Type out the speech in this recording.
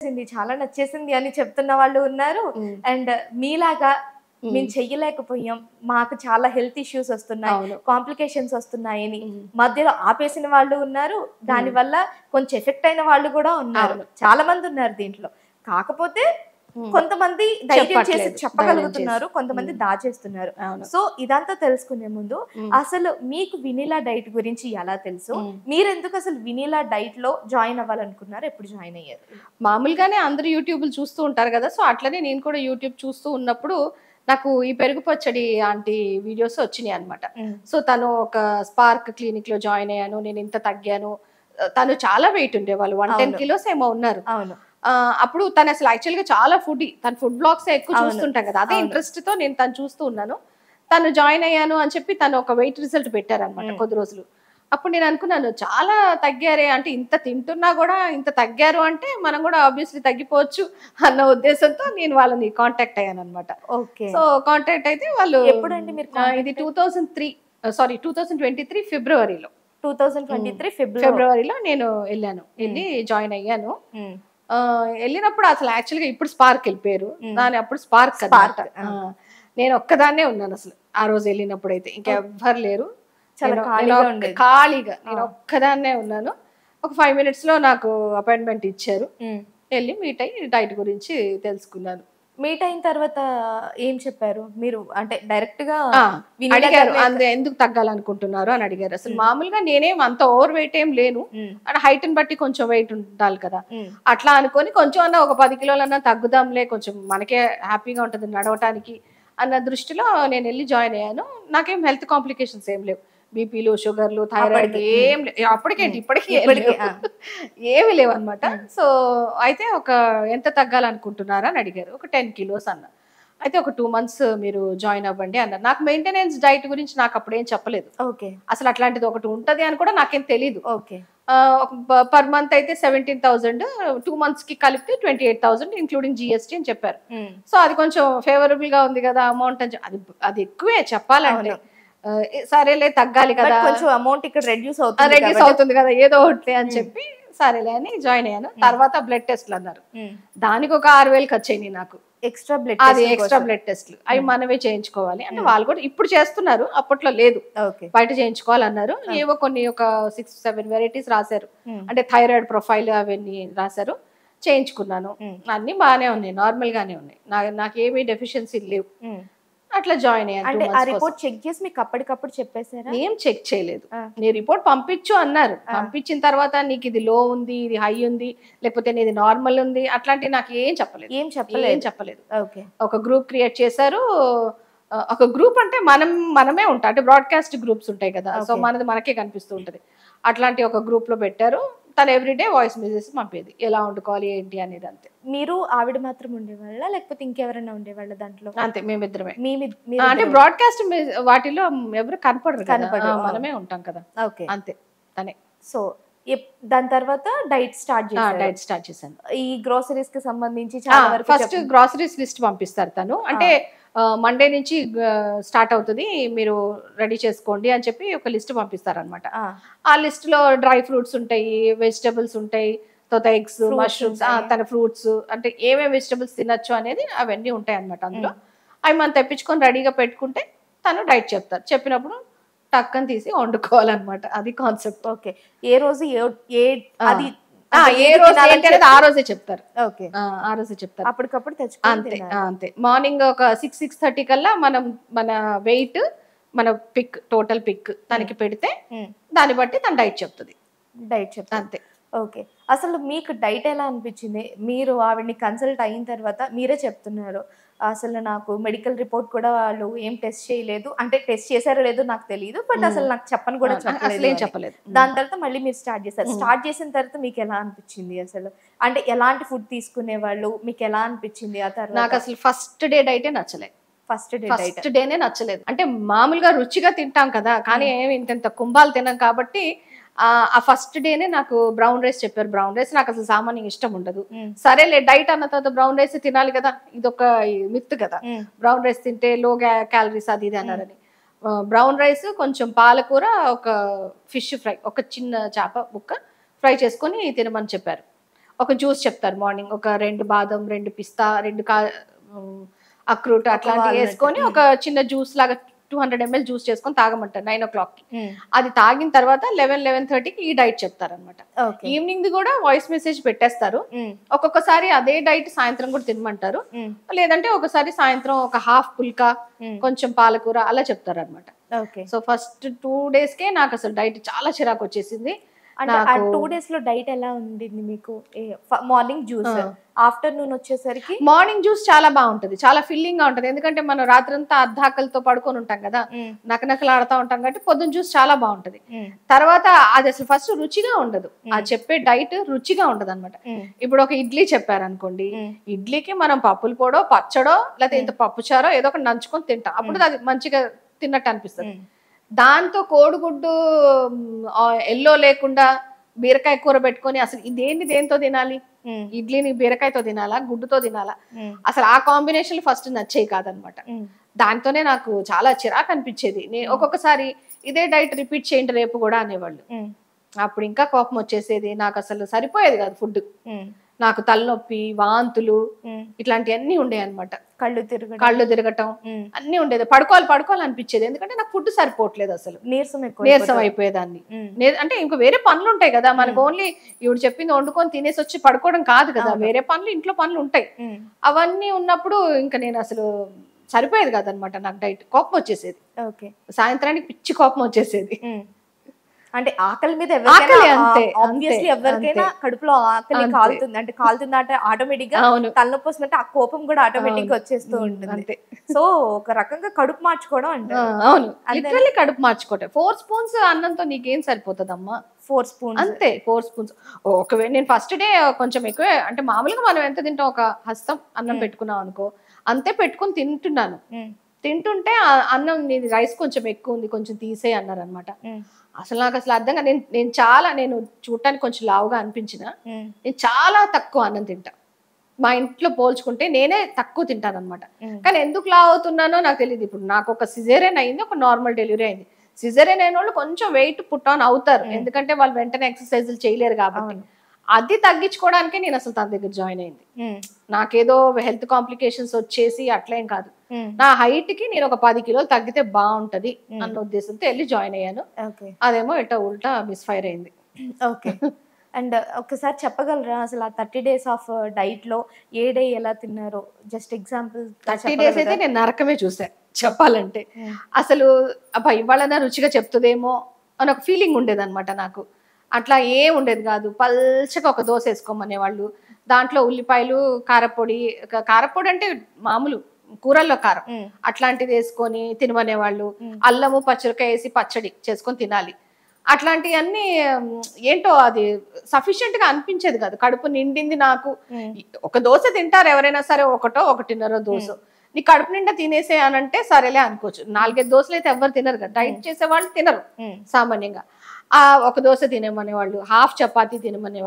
చాలా నచ్చేసింది అని చెప్తున్న వాళ్ళు ఉన్నారు. అండ్ మీలాగా మేము చెయ్యలేకపోయాం. మాకు చాలా హెల్త్ ఇష్యూస్ వస్తున్నాయి. కాంప్లికేషన్స్ వస్తున్నాయని మధ్యలో ఆపేసిన వాళ్ళు ఉన్నారు. దానివల్ల కొంచెం ఎఫెక్ట్ అయిన వాళ్ళు కూడా ఉన్నారు. చాలా మంది ఉన్నారు దీంట్లో. కాకపోతే కొంతమంది ధైర్యం చేసి చెప్పగలుగుతున్నారు, కొంతమంది దాచేస్తున్నారు. సో ఇదంతా తెలుసుకునే ముందు అసలు మీకు వినిలా డైట్ గురించి ఎలా తెలుసు, మీరెందుకు అసలు వినిలా డైట్ లో జాయిన్ అవ్వాలనుకున్నారు, ఎప్పుడు జాయిన్ అయ్యారు? మామూలుగానే అందరూ యూట్యూబ్లు చూస్తూ ఉంటారు కదా, సో అట్లనే నేను కూడా యూట్యూబ్ చూస్తూ ఉన్నప్పుడు నాకు ఈ పెరుగు పచ్చడి ఆంటీ వీడియోస్ వచ్చినాయి అనమాట. సో తను ఒక స్పార్క్ క్లినిక్ లో జాయిన్ అయ్యాను, నేను ఇంత తగ్గాను. తను చాలా వెయిట్ ఉండే వాళ్ళు 110 కిలోస్ ఏమో ఉన్నారు. అప్పుడు తను అసలు యాక్చువల్గా చాలా ఫుడ్, తన ఫుడ్ బ్లాగ్స్ ఎక్కువ చూస్తుంటాం కదా, అదే ఇంట్రెస్ట్ తో నేను తను చూస్తూ ఉన్నాను. తను జాయిన్ అయ్యాను అని చెప్పి తను ఒక వెయిట్ రిజల్ట్ పెట్టారనమాట కొద్ది రోజులు. అప్పుడు నేను అనుకున్నాను చాలా తగ్గారే, అంటే ఇంత తింటున్నా కూడా ఇంత తగ్గారు అంటే మనం కూడా ఆబ్వియస్లీ తగ్గిపోవచ్చు అన్న ఉద్దేశంతో నేను వాళ్ళని కాంటాక్ట్ అయ్యాను అనమాట. సో కాంటాక్ట్ అయితే వాళ్ళు ఎప్పుడండి మీరు? ఇది 2023 ఫిబ్రవరిలో. 2023 ఫిబ్రవరిలో నేను వెళ్ళి జాయిన్ అయ్యాను. వెళ్ళినప్పుడు అసలు యాక్చువల్గా ఇప్పుడు స్పార్క్ వెళ్ళిపోయారు, దాని అప్పుడు స్పార్క్ అన్నమాట. నేను ఒక్కదాన్నే ఉన్నాను అసలు ఆ రోజు వెళ్ళినప్పుడు. అయితే ఇంకెవ్వరు లేరు, ఖాళీగా నేను ఒక్కదాన్నే ఉన్నాను. ఒక 5 minutes లో నాకు అపాయింట్మెంట్ ఇచ్చారు. వెళ్ళి మీట్ అయ్యి డైట్ గురించి తెలుసుకున్నాను. మీట్ అయిన తర్వాత ఏం చెప్పారు మీరు? అంటే డైరెక్ట్ గా అడిగారు ఎందుకు తగ్గాలనుకుంటున్నారు అని అడిగారు. అసలు మామూలుగా నేనేం అంత ఓవర్ వెయిట్ ఏం లేను, అంటే హైట్ ని బట్టి కొంచెం వెయిట్ ఉండాలి కదా, అట్లా అనుకొని కొంచెం అన్నా ఒక 10 కిలోలన్నా తగ్గుదాంలే, కొంచెం మనకే హ్యాపీగా ఉంటుంది నడవటానికి అన్న దృష్టిలో నేను వెళ్ళి జాయిన్ అయ్యాను. నాకేం హెల్త్ కాంప్లికేషన్స్ ఏం లేవు, బీపీలు, షుగర్లు, థైరాయిడ్ ఏం లేవు. అప్పటికేంటి ఇప్పటికీ ఏమి లేవు అనమాట. సో అయితే ఎంత తగ్గాలనుకుంటున్నారా అని అడిగారు. ఒక 10 kilos అన్న. అయితే ఒక 2 months మీరు జాయిన్ అవ్వండి అన్నారు. నాకు మెయింటెనెన్స్ డైట్ గురించి నాకు అప్పుడు ఏం చెప్పలేదు. అసలు అట్లాంటిది ఒకటి ఉంటది అని కూడా నాకేం తెలీదు. పర్ మంత్ అయితే 17,000, 2 months కి కలిపితే 28,000 ఇంక్లూడింగ్ జిఎస్టీ అని చెప్పారు. సో అది కొంచెం ఫేవరబుల్ గా ఉంది కదా అమౌంట్ అని, అది ఎక్కువే చెప్పాలంటే. సరేలే తగ్గాలి కదా, కొంచెం అమౌంట్ ఇక్కడ రెడ్యూస్ అవుతుంది కదా ఏదో ఒకటి అని చెప్పి సరేలే అని జాయిన్ అయ్యాను. తర్వాత బ్లడ్ టెస్ట్లు అన్నారు, దానికి ఒక 6,000 ఖర్చు అయినాయి నాకు. ఎక్స్ట్రా బ్లడ్ టెస్ట్లు అవి మనమే చేయించుకోవాలి అంటే వాళ్ళు కూడా ఇప్పుడు చేస్తున్నారు, అప్పట్లో లేదు, బయట చేయించుకోవాలన్నారు. ఏవో కొన్ని ఒక 6-7 వెరైటీస్ రాశారు, అంటే థైరాయిడ్ ప్రొఫైల్ అవన్నీ రాశారు. చేయించుకున్నాను, అన్ని బాగానే ఉన్నాయి, నార్మల్ గానే ఉన్నాయి, నాకు ఏమీ డెఫిషియన్సీ లేవు. అట్లా జాయిన్ అయ్యాను. ఆ రిపోర్ట్ చెక్ చేసి మీకు అప్పటికప్పుడు చెప్పేశారా? ఏం చెక్ చేయలేదు, నీ రిపోర్ట్ పంపించు అన్నారు. పంపించిన తర్వాత నీకు ఇది లో ఉంది, ఇది హై ఉంది, లేకపోతే నీది నార్మల్ ఉంది, అట్లాంటివి నాకు ఏం చెప్పలేదు. ఒక గ్రూప్ క్రియేట్ చేశారు. ఒక గ్రూప్ అంటే మనమే ఉంటాం, అంటే బ్రాడ్కాస్ట్ గ్రూప్స్ ఉంటాయి కదా, సో మనకే కనిపిస్తూ ఉంటది. అట్లాంటి ఒక గ్రూప్ లో పెట్టారు. తను ఎవ్రీడే వాయిస్ మెసేజెస్ పంపేది, ఎలా వండుకోవాలి ఏంటి అనేది. అంతే. మీరు ఆవిడ మాత్రం ఉండేవాళ్ళ లేకపోతే ఇంకెవరైనా ఉండేవాళ్ళ దాంట్లో? అంతే, మేమిద్దరమే. అంటే బ్రాడ్కాస్ట్ వాటిలో ఎవరు కనపడరు, మనమే ఉంటాం కదా. అంతే, తనే. సో దాని తర్వాత డైట్ స్టార్ట్ చేశాను. ఈ గ్రోసరీస్ కి సంబంధించి ఫస్ట్ గ్రోసరీస్ లిస్ట్ పంపిస్తారు తను, అంటే మండే నుంచి స్టార్ట్ అవుతుంది, మీరు రెడీ చేసుకోండి అని చెప్పి ఒక లిస్ట్ పంపిస్తారనమాట. ఆ లిస్ట్ లో డ్రై ఫ్రూట్స్ ఉంటాయి, వెజిటబుల్స్ ఉంటాయి, తర్వాత ఎగ్స్, మష్రూమ్స్, తన ఫ్రూట్స్, అంటే ఏమేమి వెజిటబుల్స్ తినొచ్చు అనేది అవన్నీ ఉంటాయి అనమాట అందులో. అవి మనం తెప్పించుకొని రెడీగా పెట్టుకుంటే తను డైట్ చెప్తారు. చెప్పినప్పుడు టక్కని తీసి వండుకోవాలన్నమాట, అది కాన్సెప్ట్. ఏ రోజు అది ఏ రోజు ఏంటి అనేది ఆ రోజే చెప్తారు. ఆ రోజే చెప్తారు, అప్పటికప్పుడు అంతే. మార్నింగ్ ఒక 6-6:30 కల్లా మన వెయిట్, మన టోటల్ పిక్ తనకి పెడితే దాన్ని బట్టి తన డైట్ చెప్తుంది. అంతే. అసలు మీకు డైట్ ఎలా అనిపించింది? మీరు ఆవిడ్ని కన్సల్ట్ అయిన తర్వాత మీరే చెప్తున్నారు, అసలు నాకు మెడికల్ రిపోర్ట్ కూడా వాళ్ళు ఏం టెస్ట్ చేయలేదు, అంటే టెస్ట్ చేశారో లేదో నాకు తెలియదు, బట్ అసలు నాకు చెప్పని కూడా చెప్పలేదు. దాని తర్వాత మళ్ళీ మీరు స్టార్ట్ చేశారు. స్టార్ట్ చేసిన తర్వాత మీకు ఎలా అనిపించింది? అసలు అంటే ఎలాంటి ఫుడ్ తీసుకునే వాళ్ళు, మీకు ఎలా అనిపించింది ఆ తర్వాత? నాకు అసలు ఫస్ట్ డే డైటే నచ్చలేదు. ఫస్ట్ డేనే నచ్చలేదు. అంటే మామూలుగా రుచిగా తింటాం కదా, కానీ ఏమి ఇంత కుంభాలు తినాం కాబట్టి ఆ ఫస్ట్ డేనే నాకు బ్రౌన్ రైస్ చెప్పారు. బ్రౌన్ రైస్ నాకు అసలు సామాన్యంగా ఇష్టం ఉండదు. సరేలే డైట్ అన్న తర్వాత బ్రౌన్ రైస్ తినాలి కదా, ఇదొక మిత్ కదా, బ్రౌన్ రైస్ తింటే లో క్యాలరీస్ అది ఇది అన్నారని. బ్రౌన్ రైస్, కొంచెం పాలకూర, ఒక ఫిష్ ఫ్రై, ఒక చిన్న చేప ముక్క ఫ్రై చేసుకొని తినమని చెప్పారు. ఒక జ్యూస్ చెప్తారు మార్నింగ్, ఒక 2 బాదం, 2 పిస్తా, 2 అక్రూట్ అట్లాంటివి వేసుకొని ఒక చిన్న జ్యూస్ లాగా 200 ml జ్యూస్ చేసుకొని తాగమంటారు 9 o'clock. అది తాగిన తర్వాత 11-11:30కి ఈ డైట్ చెప్తారనమాట. ఈవినింగ్ కూడా వాయిస్ మెసేజ్ పెట్టేస్తారు. ఒక్కొక్కసారి అదే డైట్ సాయంత్రం కూడా తినమంటారు, లేదంటే ఒకసారి సాయంత్రం ఒక హాఫ్ పుల్కా కొంచెం పాలకూర అలా చెప్తారు అనమాట. సో ఫస్ట్ 2 daysకే నాకు అసలు డైట్ చాలా చిరాకు వచ్చేసింది. అంటే ఆ 2 days లో డైట్ ఎలా ఉండింది మీకు? మార్నింగ్ జ్యూస్, ఆఫ్టర్నూన్ వచ్చేసరికి మార్నింగ్ జ్యూస్ చాలా బాగుంటది, చాలా ఫిల్లింగ్ గా ఉంటది. ఎందుకంటే మనం రాత్రంతా అర్ధాకలతో పడుకొని ఉంటాం కదా, నకనకలు ఆడుతూ ఉంటాం కాబట్టి పొద్దున్న జ్యూస్ చాలా బాగుంటది. తర్వాత అది అసలు ఫస్ట్ రుచిగా ఉండదు, ఆ చెప్పే డైట్ రుచిగా ఉండదు అనమాట. ఇప్పుడు ఒక ఇడ్లీ చెప్పారనుకోండి, ఇడ్లీకి మనం పప్పుల పొడో పచ్చడో లేకపోతే ఇంత పప్పుచారో ఏదో ఒకటి నంచుకొని తింటాం, అప్పుడు అది మంచిగా తిన్నట్టు అనిపిస్తుంది. దాంతో కోడిగుడ్డు ఎల్లో లేకుండా బీరకాయ కూర పెట్టుకొని అసలు ఇదేంటి దేంతో తినాలి? ఇడ్లీని బీరకాయతో తినాలా, గుడ్డుతో తినాలా? అసలు ఆ కాంబినేషన్ ఫస్ట్ నచ్చేవి కాదనమాట. దాంతోనే నాకు చాలా చిరాకు అనిపించేది. ఒక్కొక్కసారి ఇదే డైట్ రిపీట్ చేయండి రేపు కూడా అనేవాళ్ళు. అప్పుడు ఇంకా కోపం వచ్చేసేది, నాకు అసలు సరిపోయేది కాదు ఫుడ్. నాకు తలనొప్పి, వాంతులు ఇట్లాంటివన్నీ ఉండేవి అనమాట. కళ్ళు తిరగటం అన్ని ఉండేది. పడుకోవాలి అనిపించేది, ఎందుకంటే నాకు ఫుడ్ సరిపోవట్లేదు, అసలు నీరసం అయిపోయేదాన్ని. అంటే ఇంకా వేరే పనులు ఉంటాయి కదా మనకు, ఓన్లీ ఇవి చెప్పింది వండుకొని తినేసి వచ్చి పడుకోవడం కాదు కదా, వేరే పనులు ఇంట్లో పనులు ఉంటాయి. అవన్నీ ఉన్నప్పుడు ఇంకా నేను అసలు సరిపోయేది కాదనమాట నాకు డైట్. కోపం వచ్చేసేది, సాయంత్రానికి పిచ్చి కోపం వచ్చేసేది. అంటే ఆకలి మీద ఎవరికైనా కడుపులో ఆకలి కాలుతుంది అంటే ఆటోమేటిక్ గా తలనొప్పి వస్తుందంటే ఆ కోపం కూడా ఆటోమేటిక్ గా వచ్చేస్తూ ఉంటుంది. సో ఒక రకంగా కడుపు మార్చుకోవడం అంటే అవును, లిటరల్లీ కడుపు మార్చుకోవటం. 4 spoons అన్నంతో నీకేం సరిపోతుందమ్మా? 4 spoons అంతే, 4 spoons. ఒకవేళ నేను ఫస్ట్ డే కొంచెం ఎక్కువే, అంటే మామూలుగా మనం ఎంత తింటాం, ఒక హస్తం అన్నం పెట్టుకున్నాం అనుకో, అంతే పెట్టుకుని తింటున్నాను. తింటుంటే అన్నం నీది రైస్ కొంచెం ఎక్కువ ఉంది, కొంచెం తీసే అన్నారు అనమాట. అసలు నాకు అసలు అర్థంగా, నేను చూడటానికి కొంచెం లావుగా అనిపించిన, నేను చాలా తక్కువ అన్నం తింటా. మా ఇంట్లో పోల్చుకుంటే నేనే తక్కువ తింటాను అనమాట. కానీ ఎందుకు లావు అవుతున్నానో నాకు తెలియదు. ఇప్పుడు నాకు ఒక సిజేరియన్ అయింది, ఒక నార్మల్ డెలివరీ అయింది. సిజేరియన్ అయిన వాళ్ళు కొంచెం వెయిట్ పుట్ ఆన్ అవుతారు, ఎందుకంటే వాళ్ళు వెంటనే ఎక్సర్సైజులు చేయలేరు కాబట్టి. అది తగ్గించుకోవడానికే నేను అసలు తన దగ్గర జాయిన్ అయింది. నాకేదో హెల్త్ కాంప్లికేషన్స్ వచ్చేసి అట్లేం కాదు, నా హైట్ కి నేను ఒక 10 కిలోలు తగ్గితే బాగుంటది అన్న ఉద్దేశంతో వెళ్ళి జాయిన్ అయ్యాను. అదేమో ఇట్లా ఉల్టా మిస్ఫైర్ అయింది. ఓకే. అండ్ ఒకసారి చెప్పగలరా అసలు ఆ 30 days ఆఫ్ డైట్ లో ఏ డే ఎలా తిన్నారో? Just example. 30 days అయితే నేను నరకమే చూసా చెప్పాలంటే. అసలు అబ్బా ఇవాళ రుచిగా చెప్తుందేమో అని ఒక ఫీలింగ్ ఉండేది అనమాట నాకు. అట్లా ఏం ఉండేది కాదు. పల్చగా ఒక దోశ వేసుకోమనేవాళ్ళు, దాంట్లో ఉల్లిపాయలు, కారపొడి అంటే మామూలు కూరల్లో కారం అట్లాంటిది వేసుకొని తినమనేవాళ్ళు. అల్లము పచ్చిమిరపకాయ వేసి పచ్చడి చేసుకొని తినాలి. అట్లాంటివన్నీ ఏంటో అది సఫిషియెంట్ గా అనిపించేది కాదు. కడుపు నిండింది నాకు. ఒక దోశ తింటారు ఎవరైనా సరే, 1-1.5 దోశ. నీ కడుపు నిండా తినేసే అనంటే సరేలే అనుకోవచ్చు. 4-5 దోశలు అయితే ఎవరు తినరు కదా, డైట్ చేసే వాళ్ళు తినరు సామాన్యంగా. ఒక దోశ తినేమనేవాళ్ళు, హాఫ్ చపాతీ తినమనేవాళ్ళు.